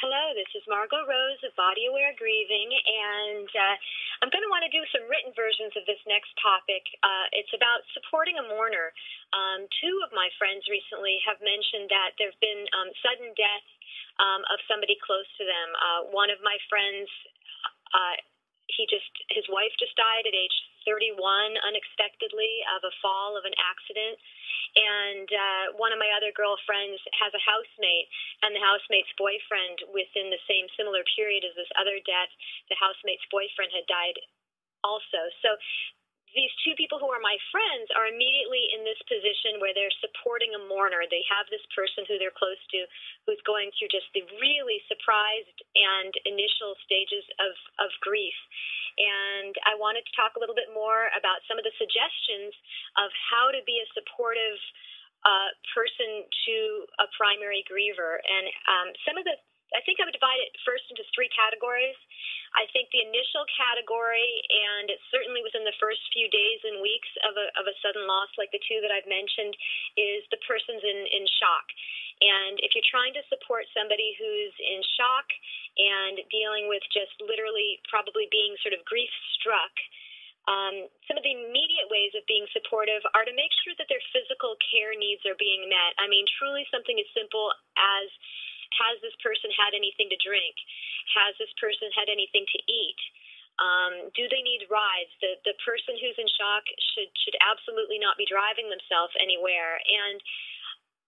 Hello, this is Margo Rose of Body Aware Grieving, and I'm going to want to do some written versions of this next topic. It's about supporting a mourner. Two of my friends recently have mentioned that there have been sudden death of somebody close to them. One of my friends, his wife just died at age 31 unexpectedly of a fall of an accident. And one of my other girlfriends has a housemate, and the housemate's boyfriend, within the same similar period as this other death, the housemate's boyfriend had died also. So these two people who are my friends are immediately in this position where they're supporting a mourner. They have this person who they're close to who's going through just the really surprised and initial stages of grief. And I wanted to talk a little bit more about some of the suggestions of how to be a supportive person to a primary griever. And I think I would divide it first into three categories. I think the initial category, and certainly within the first few days and weeks of a sudden loss like the two that I've mentioned, is the person's in shock. And if you're trying to support somebody who's in shock and dealing with just literally probably being sort of grief-struck, some of the immediate ways of being supportive are to make sure that their physical care needs are being met. I mean, truly something as simple as, has this person had anything to drink? Has this person had anything to eat? Do they need rides? The person who's in shock should absolutely not be driving themselves anywhere. And,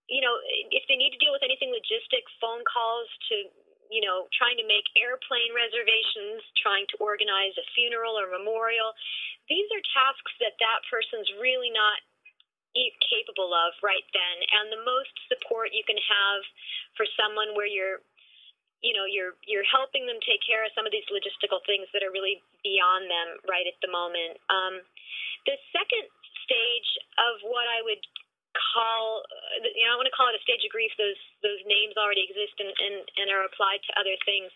you know, if they need to deal with anything logistic, phone calls to, you know, trying to make airplane reservations, trying to organize a funeral or memorial, these are tasks that person's really not capable of right then. And the most support you can have for someone where you're helping them take care of some of these logistical things that are really beyond them right at the moment. The second stage of what I would call, I want to call it a stage of grief. Those names already exist and are applied to other things.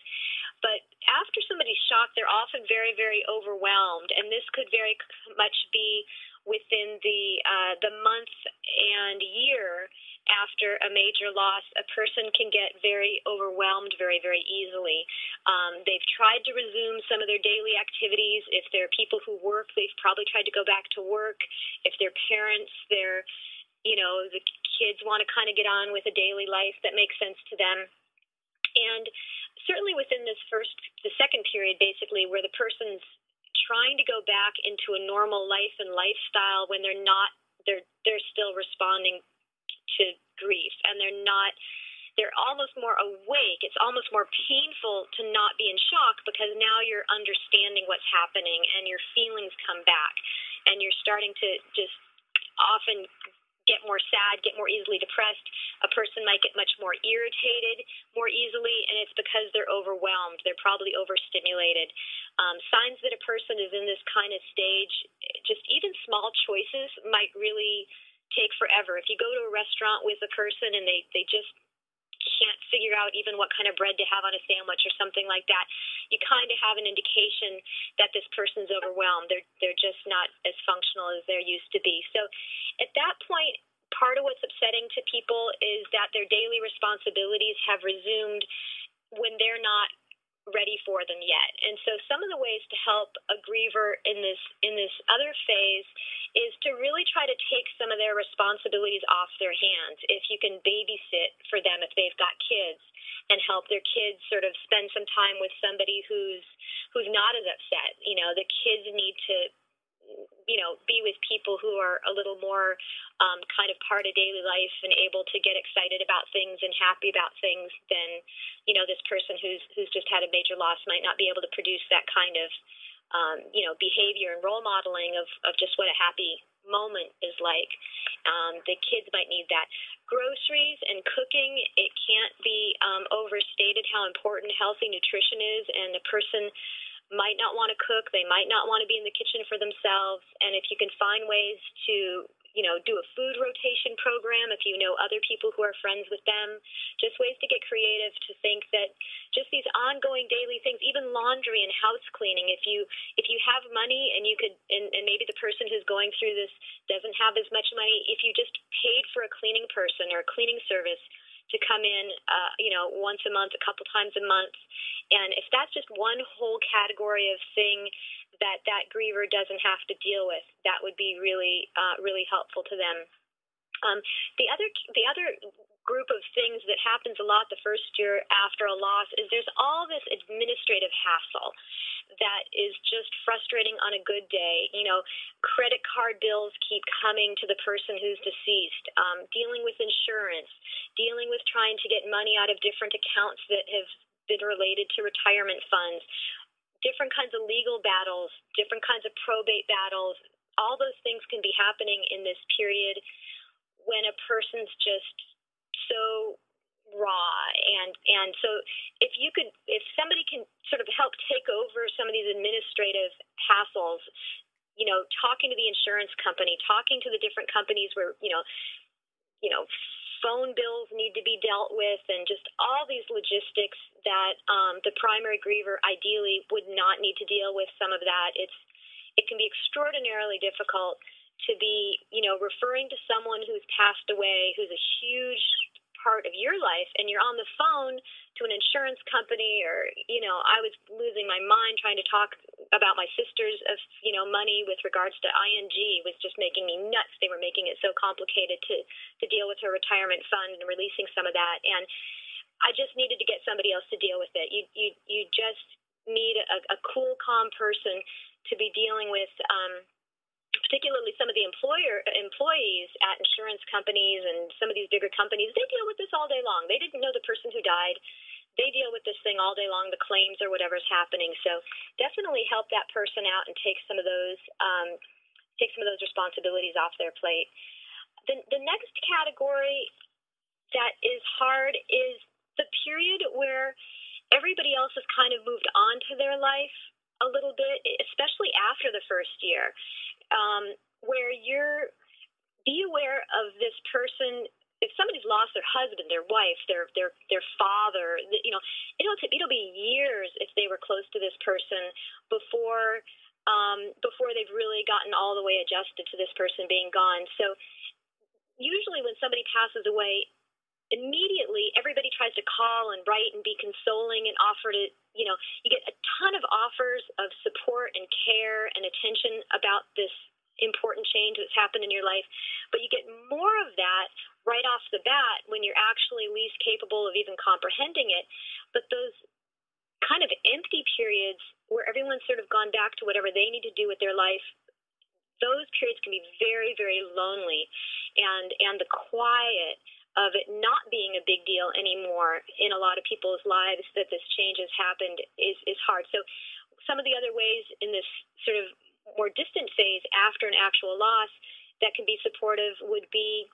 But after somebody's shocked, they're often very, very overwhelmed, and this could very much be within the month and year after a major loss. A person can get very overwhelmed very, very easily. They've tried to resume some of their daily activities. If they're people who work, they've probably tried to go back to work. If they're parents, the kids want to kind of get on with a daily life that makes sense to them. And certainly within the second period, basically, where the person's trying to go back into a normal life and lifestyle when they're still responding to grief, and they're almost more awake. It's almost more painful to not be in shock because now you're understanding what's happening and your feelings come back, and you're starting to just often get more sad, get more easily depressed. A person might get much more irritated more easily, and it's because they're overwhelmed. They're probably overstimulated. Signs that a person is in this kind of stage, just even small choices might really take forever. If you go to a restaurant with a person and they just can't figure out even what kind of bread to have on a sandwich or something like that, you kind of have an indication that this person's overwhelmed. They're just not as functional as they're used to be. So at that point, part of what's upsetting to people is that their daily responsibilities have resumed when they're not ready for them yet. And so some of the ways to help a griever in this other phase is to really try to take some of their responsibilities off their hands. If you can babysit for them, if they've got kids, and help their kids sort of spend some time with somebody who's not as upset. You know, the kids need to, be with people who are a little more kind of part of daily life and able to get excited about things and happy about things than, this person who's just had a major loss might not be able to produce that kind of, behavior and role modeling of just what a happy moment is like. The kids might need that. Groceries and cooking, it can't be overstated how important healthy nutrition is, and a person might not want to cook. They might not want to be in the kitchen for themselves. And if you can find ways to, do a food rotation program, if you know other people who are friends with them, just ways to get creative, to think that just these ongoing daily things, even laundry and house cleaning, if you have money and you could, and maybe the person who's going through this doesn't have as much money, if you just paid for a cleaning person or a cleaning service, to come in, once a month, a couple times a month. And if that's just one whole category of thing that griever doesn't have to deal with, that would be really, really helpful to them. The other group of things that happens a lot the first year after a loss is there's all this administrative hassle that is just frustrating on a good day. Credit card bills keep coming to the person who's deceased, dealing with insurance, dealing with trying to get money out of different accounts that have been related to retirement funds, different kinds of legal battles, different kinds of probate battles. All those things can be happening in this period when a person's just so raw, and so if somebody can sort of help take over some of these administrative hassles, talking to the insurance company, talking to the different companies where phone bills need to be dealt with, and just all these logistics that the primary griever ideally would not need to deal with. Some of that, it can be extraordinarily difficult to be, referring to someone who's passed away, who's a huge part of your life, and you're on the phone to an insurance company, or, I was losing my mind trying to talk about my sister's, money with regards to ING was just making me nuts. They were making it so complicated to deal with her retirement fund and releasing some of that. And I just needed to get somebody else to deal with it. You just need a cool, calm person to be dealing with, particularly some of the employees at insurance companies and some of these bigger companies. They deal with this all day long. They didn't know the person who died. They deal with this thing all day long, the claims or whatever's happening. So definitely help that person out and take some of those responsibilities off their plate. The next category that is hard is the period where everybody else has kind of moved on to their life a little bit, especially after the first year, where be aware of this person. If somebody's lost their husband, their wife, their father, it'll be years if they were close to this person before they've really gotten all the way adjusted to this person being gone. So usually when somebody passes away, immediately everybody tries to call and write and be consoling and offer to, you get a ton of offers of support and care and attention about this important change that's happened in your life, but you get more of that right off the bat when you're actually least capable of even comprehending it. But those kind of empty periods where everyone's sort of gone back to whatever they need to do with their life, those periods can be very, very lonely, and the quiet of it not being a big deal anymore in a lot of people's lives that this change has happened is hard. So some of the other ways in this sort of more distant phase after an actual loss that can be supportive would be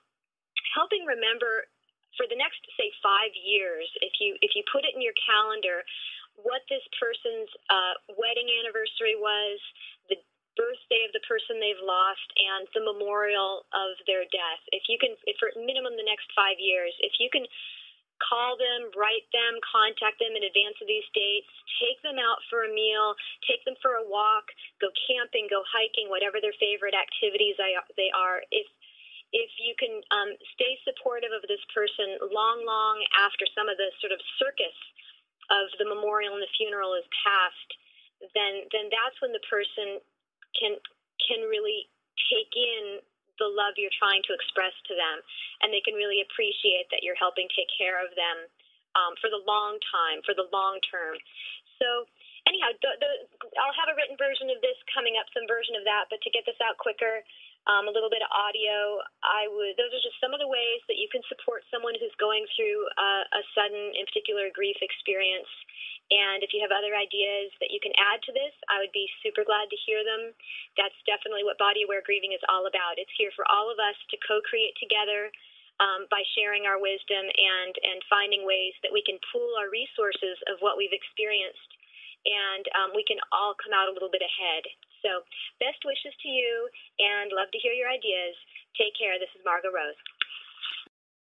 helping remember for the next, say, 5 years, if you put it in your calendar, what this person's wedding anniversary was, the birthday of the person they've lost, and the memorial of their death. If for minimum the next 5 years, if you can call them, write them, contact them in advance of these dates, take them out for a meal, take them for a walk, go camping, go hiking, whatever their favorite activities they are. If you can stay supportive of this person long after some of the sort of circus of the memorial and the funeral is past, then that's when the person can really take in the love you're trying to express to them, and they can really appreciate that you're helping take care of them for the long time, for the long term. So anyhow, I'll have a written version of this coming up, some version of that, but to get this out quicker, a little bit of audio, those are just some of the ways that you can support someone who's going through a sudden, in particular, grief experience. And if you have other ideas that you can add to this, I would be super glad to hear them. That's definitely what Body Aware Grieving is all about. It's here for all of us to co-create together by sharing our wisdom and finding ways that we can pool our resources of what we've experienced, and we can all come out a little bit ahead. So best wishes to you, and love to hear your ideas. Take care. This is Margo Rose.